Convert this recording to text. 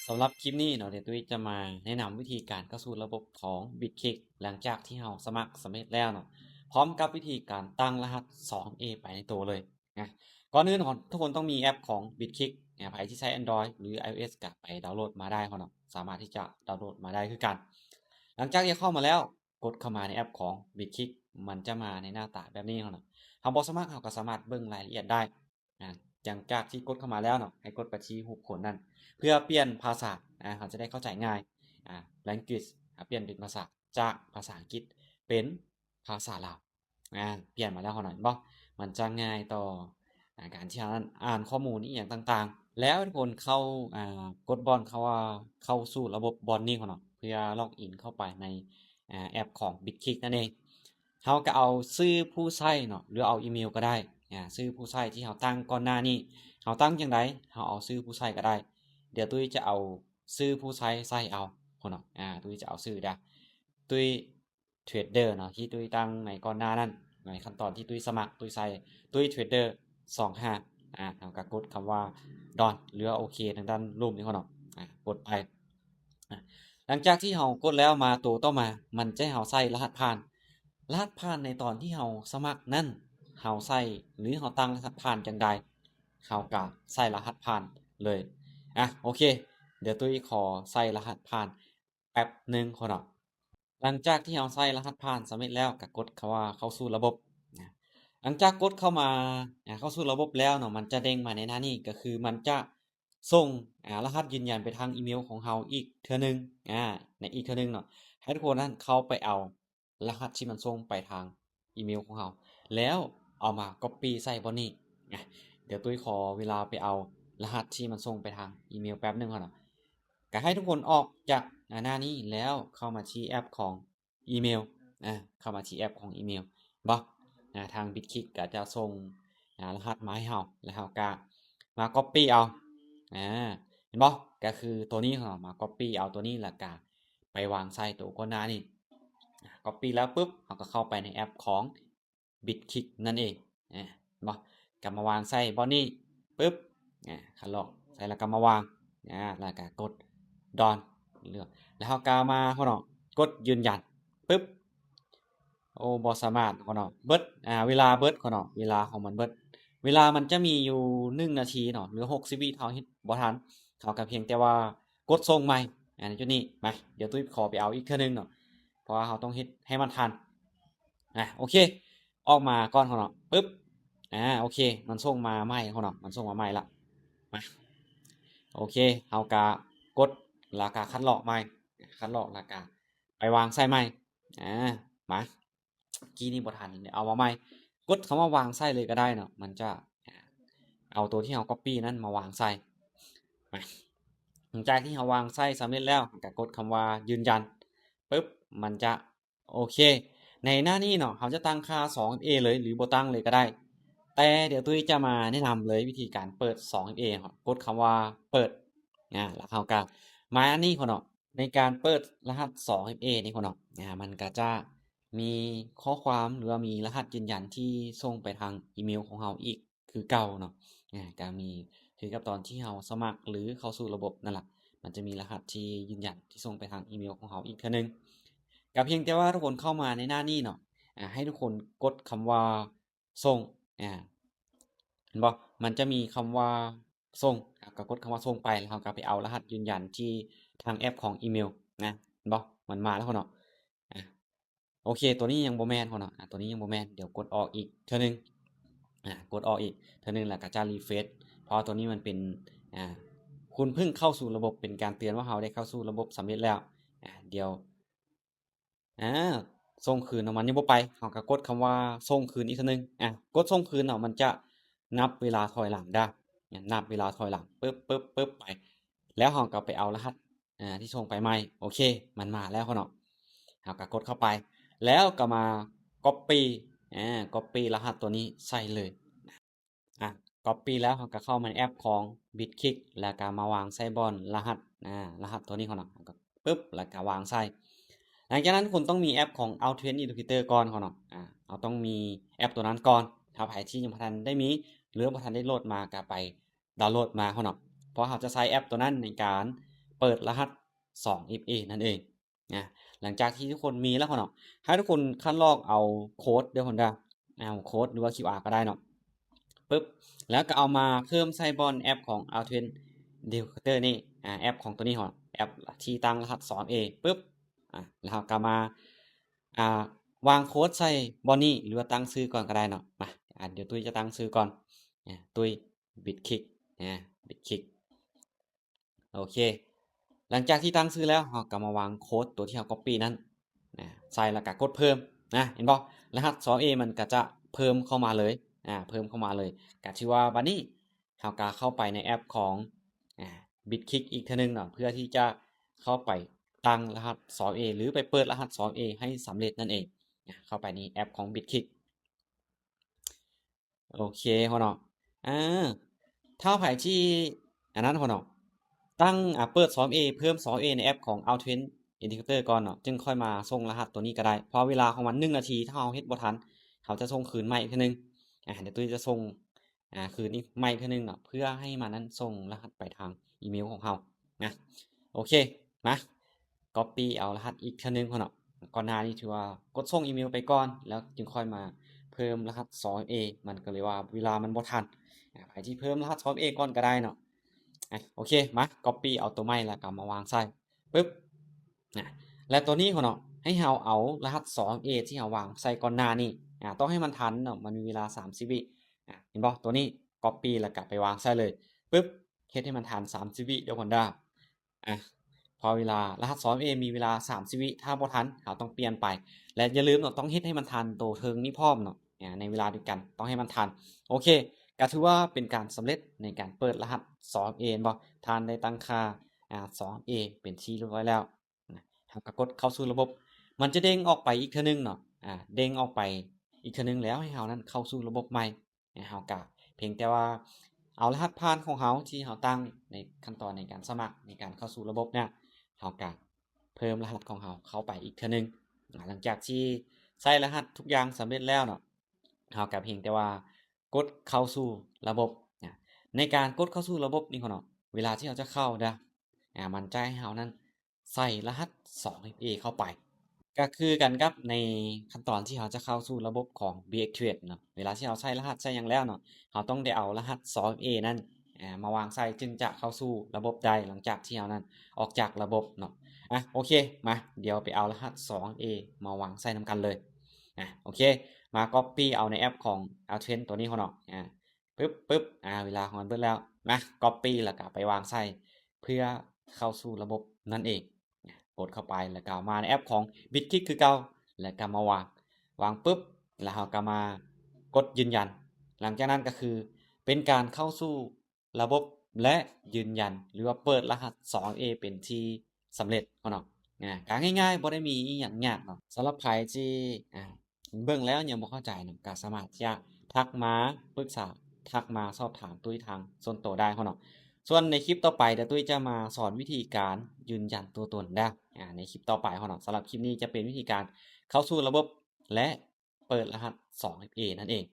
สำหรับคลิปนี้เนาะเดี๋ยวตุ้ยจะมาแนะนำวิธีการเข้าสู่ระบบของ Bitkick หลังจากที่เราสมัครสำเร็จแล้วเนาะพร้อมกับวิธีการตั้งรหัส 2FA ไปในตัวเลยนะก่อนอื่นทุกคนต้องมีแอปของ Bitkick ใครที่ใช้ Android หรือ iOS ก็ไปดาวน์โหลดมาได้เนาะสามารถที่จะดาวน์โหลดมาได้คือกันหลังจากที่เข้ามาแล้วกดเข้ามาในแอปของ Bitkick มันจะมาในหน้าตาแบบนี้เนาะทำบอสมัครเราก็สามารถเบิ่งรายละเอียดได้หลังจากที่กดเข้ามาแล้วเนาะให้กดไปที่หุบขนนั่น เพื่อเปลี่ยนภาษาเขาจะได้เข้าใจง่ายlanguage เปลี่ยนเป็นภาษาจากภาษาอังกฤษเป็นภาษาลาวเปลี่ยนมาแล้วหน่อยบ่มันจะง่ายต่อการที่เราอ่านข้อมูลนี้อย่างต่างๆแล้วทุกคนเข้ากดบอลเขาว่าเข้าสู่ระบบบอลนี่เขาเนาะเพื่อล็อกอินเข้าไปในแอปของ Bitkick นั่นเองเขาก็เอาชื่อผู้ใช้เนาะหรือเอาอีเมลก็ได้ชื่อผู้ใช้ที่เขาตั้งก่อนหน้านี้เขาตั้งจังไดเขาเอาชื่อผู้ใช้ก็ได้เดี๋ยวตุ้ยจะเอาชื่อผู้ใช้เอาคนเนาะตุ้ยจะเอาชื่อตุ้ยเทรดเดอร์เนาะที่ตุ้ยตั้งในก่อนหน้านั้นในขั้นตอนที่ตุ้ยสมัครตุ้ยใส่ตุ้ยเทรดเดอร์25เราก็กดคำว่าดอนหรือโอเคทางด้านรูปนี้เขาเนาะกดไปหลังจากที่เรากดแล้วมาตัวต่อมามันจะให้เราใส่รหัสผ่านรหัสผ่านในตอนที่เราสมัครนั่นเราใส่หรือเราตั้งรหัสผ่านจังใดเราก็ใส่รหัสผ่านเลยโอเคเดี๋ยวตุ้ยขอใส่รหัสผ่านแป๊บหนึ่งคนเนาะหลังจากที่เราใส่รหัสผ่านสำเร็จแล้วก็กดคำว่าเข้าสู่ระบบนะหลังจากกดเข้ามาเข้าสู่ระบบแล้วเนาะมันจะเด้งมาในหน้านี้ก็คือมันจะส่งรหัสยืนยันไปทางอีเมลของเราอีกเทื่อนึงในอีกเทื่อนึงเนาะให้ทุกคนนั้นเข้าไปเอารหัสที่มันส่งไปทางอีเมลของเราแล้วเอามา copy ใส่บนนี้เดี๋ยวตุ้ยขอเวลาไปเอารหัสที่มันส่งไปทางอีเมลแป๊บนึงก่อนเนาะก็ให้ทุกคนออกจากหน้านี้แล้วเข้ามาที่แอปของอีเมลเข้ามาที่แอปของอีเมลบ่ทาง Bitkick ก็จะส่งรหัสมาให้เราแล้วเราก็มา copy เอาเห็นบ่ก็คือตัวนี้เรามา copy เอาตัวนี้แล้วก็ไปวางใส่ตัวก่อนหน้านี่copy แล้วปุ๊บเราก็เข้าไปในแอปของ Bitkick นั่นเองเห็นบ่ก็มาวางใส่บอนนี้ปุ๊บคันลอกใส่แล้วก็มาวางแล้วก็กดดอนเลือกแล้วเราก็มาเขาเนาะกดยืนยันปุ๊บโอ้บ่สามารถเขาเนาะเบิดเวลาเบิดเขาเนาะเวลาของมันเบิดเวลามันจะมีอยู่1นาทีเนาะหรือ60วิเท่าเฮ็ดบ่ทันเขาก็เพียงแต่ว่ากดส่งใหม่ในจุดนี้มาเดี๋ยวตุ้ยขอไปเอาอีกเทื่อนึงเนาะเพราะว่าเราต้องเฮ็ดให้มันทันโอเคออกมาก่อนเขาเนาะปึ๊บโอเคมันส่งมาใหม่เขาเนาะมันส่งมาใหม่ละมาโอเคเราก็กดแล้วก็คัดลอกใหม่คัดลอกแล้วก็ไปวางใส่ใหม่มากี้นี่บ่ทันเดี๋ยวเอามาใหม่กดคำว่าวางใส่เลยก็ได้เนาะมันจะเอาตัวที่เรา copy นั้นมาวางใส่มาหลังจากที่เราวางใส่สำเร็จแล้วก็กดคำว่ายืนยันปึ๊บมันจะโอเคในหน้านี้เนาะเขาจะตั้งค่า 2FA เลยหรือบ่ตั้งเลยก็ได้ แต่เดี๋ยวตุ้ยจะมาแนะนำเลยวิธีการเปิด 2FA ครับกดคำว่าเปิดแล้วเขาก็มาอันนี้คนเนาะในการเปิดรหัส 2FA นี่คนเนาะมันก็จะมีข้อความหรือว่ามีรหัสยืนยันที่ส่งไปทางอีเมลของเราอีกคือเก่าเนาะก็มีคือกับตอนที่เราสมัครหรือเข้าสู่ระบบนั่นแหละมันจะมีรหัสที่ยืนยันที่ส่งไปทางอีเมลของเราอีกเท่านึงก็เพียงแต่ว่าทุกคนเข้ามาในหน้านี้เนาะให้ทุกคนกดคำว่าส่งเห็นบ่มันจะมีคำว่าส่งก็กดคำว่าส่งไปแล้วเราก็ไปเอารหัสยืนยันที่ทางแอปของอีเมลนะเห็นบ่มันมาแล้วเนาะโอเคตัวนี้ยังบ่แม่นเนาะตัวนี้ยังบ่แม่นเดี๋ยวกดออกอีกเทื่อนึงกดออกอีกเทื่อนึงแล้วก็จะรีเฟรชเพราะตัวนี้มันเป็นคุณเพิ่งเข้าสู่ระบบเป็นการเตือนว่าเราได้เข้าสู่ระบบสำเร็จแล้วเดี๋ยวส่งคืนเนาะมันยังบ่ไปเราก็กดคำว่าส่งคืนอีกเทื่อนึงกดส่งคืนเนาะมันจะนับเวลาถอยหลังได้นับเวลาถอยหลังปึ๊บไปแล้วเราก็ไปเอารหัสที่ส่งไปใหม่โอเคมันมาแล้วเนาะเราก็กดเข้าไปแล้วก็มา copy copy รหัสตัวนี้ใส่เลยcopy แล้วเราก็เข้ามาในแอปของ Bitkick แล้วก็มาวางใส่บอนรหัสรหัสตัวนี้เขาเนาะก็ปึ๊บแล้วก็วางใส่หลังจากนั้นคุณต้องมีแอปของ Outtrain Interpreter ก่อนเขาเนาะเราต้องมีแอปตัวนั้นก่อนถ้าใครที่ยังบ่ทันได้มีหรือบ่ทันได้โหลดมาก็ไปดาวน์โหลดมาเขาเนาะเพราะเราจะใช้แอปตัวนั้นในการ เปิดรหัส 2FA นั่นเองนะหลังจากที่ทุกคนมีแล้วพ่อเนาะให้ทุกคนคัดลอกเอาโคดเด้อพ่นเด้อเอาโคดหรือว่า QR ก็ได้เนาะปึ๊บแล้วก็เอามาเพิ่มใส่บนแอปของ Altuen Decoder นี่แอปของตัวนี้ก่อนแอปที่ตั้งรหัส 2A ปึ๊บแล้วเราก็มาวางโคดใส่บอนนี้หรือว่าตั้งชื่อก่อนก็ได้เนาะมาเดี๋ยวตุ้ยจะตั้งชื่อก่อนตุ้ย Bitkick Bitkick โอเคหลังจากที่ตั้งชื่อแล้วเราก็มาวางโค้ดตัวที่เรา copy นั้นใส่แล้วก็กดเพิ่มเห็นบ่รหัส 2A มันก็จะเพิ่มเข้ามาเลยเพิ่มเข้ามาเลยก็ชื่อว่าบัดนี้เราก็เข้าไปในแอปของBitkick อีกเทื่อนึงเนาะเพื่อที่จะเข้าไปตั้งรหัส 2A หรือไปเปิดรหัส 2A ให้สำเร็จนั่นเองเข้าไปในแอปของ Bitkick โอเคพ่อเนาะถ้าไผที่อันนั้นพ่อเนาะตั้งเปิด 2A เพิ่ม 2A ในแอปของ Altuen Indicator ก่อนเนาะจึงค่อยมาส่งรหัสตัวนี้ก็ได้เพราะเวลาของมัน1นาทีถ้าเราเฮ็ดบ่ทันเขาจะส่งคืนใหม่อีกเทื่อนึงเดี๋ยวตุ้ยจะส่งคืนอีกใหม่อีกเทื่อนึงเนาะเพื่อให้มันนั้นส่งรหัสไปทางอีเมลของเรานะโอเคมา copy เอารหัสอีกเทื่อนึงพ่อเนาะก่อนหน้านี้ถือว่ากดส่งอีเมลไปก่อนแล้วจึงค่อยมาเพิ่มรหัส 2A มันก็เลยว่าเวลามันบ่ทันไผที่เพิ่มรหัส 2A ก่อนก็ได้เนาะโอเคมา copy เอาตัวใหม่แล้วก็มาวางใส่ปึ๊บและตัวนี้พ่อเนาะให้เราเอารหัส 2A ที่เราวางใส่ก่อนหน้านี้ต้องให้มันทันเนาะมันมีเวลา30วิเห็นบ่ตัวนี้ copy แล้วก็ไปวางใส่เลยปึ๊บเฮ็ดให้มันทัน30วิเดี๋ยวก่อนเด้อพอเวลารหัส 2A มีเวลา30วิถ้าบ่ทันเราต้องเปลี่ยนไปและอย่าลืมเนาะต้องเฮ็ดให้มันทันตัวเทิงนี้พร้อมเนาะในเวลาเดียวกันต้องให้มันทันโอเคก็ถือว่าเป็นการสำเร็จในการเปิดรหัส 2A บ่ท่านได้ตั้งค่า2A เป็นที่เรียบร้อยแล้วเราก็กดเข้าสู่ระบบมันจะเด้งออกไปอีกเทื่อนึงเนาะเด้งออกไปอีกเทื่อนึงแล้วให้เรานั้นเข้าสู่ระบบใหม่เราก็เพียงแต่ว่าเอารหัสผ่านของเราที่เราตั้งในขั้นตอนในการสมัครในการเข้าสู่ระบบเนี่ยเราก็เพิ่มรหัสของเราเข้าไปอีกเทื่อนึงหลังจากที่ใส่รหัสทุกอย่างสำเร็จแล้วเนาะเราก็เพียงแต่ว่ากดเข้าสู่ระบบในการกดเข้าสู่ระบบนี่เนาะเวลาที่เราจะเข้าเด้อมันจะให้เรานั้นใส่รหัส 2FA เข้าไปก็คือกันกับในขั้นตอนที่เราจะเข้าสู่ระบบของ Backtrade เนาะเวลาที่เราใส่รหัสใส่หยังแล้วเนาะเราต้องได้เอารหัส 2FA นั้นมาวางใส่จึงจะเข้าสู่ระบบได้หลังจากที่เรานั้นออกจากระบบเนาะโอเคมาเดี๋ยวไปเอารหัส 2FA มาวางใส่นำกันเลยโอเคมา copy เอาในแอปของ Altuen ตัวนี้เขาเนาะปึ๊บเวลาของมันเบิดแล้วมา copy แล้วก็ไปวางใส่เพื่อเข้าสู่ระบบนั่นเองกดเข้าไปแล้วก็มาในแอปของ Bitkick คือเก่าแล้วก็มาวางปึ๊บแล้วเราก็มากดยืนยันหลังจากนั้นก็คือเป็นการเข้าสู่ระบบและยืนยันหรือว่าเปิดรหัส 2A เป็นที่สำเร็จเนาะก็ง่ายๆบ่ได้มีอิหยังยากเนาะสำหรับใครที่เบิ่งแล้วยังบ่เข้าใจเนาะก็สามารถที่จะทักมาปรึกษาทักมาสอบถามตุ้ยทางส่วนตัวได้เนาะส่วนในคลิปต่อไปเดี๋ยวตุ้ยจะมาสอนวิธีการยืนยันตัวตนได้ในคลิปต่อไปเนาะสำหรับคลิปนี้จะเป็นวิธีการเข้าสู่ระบบและเปิดรหัส 2FA นั่นเอง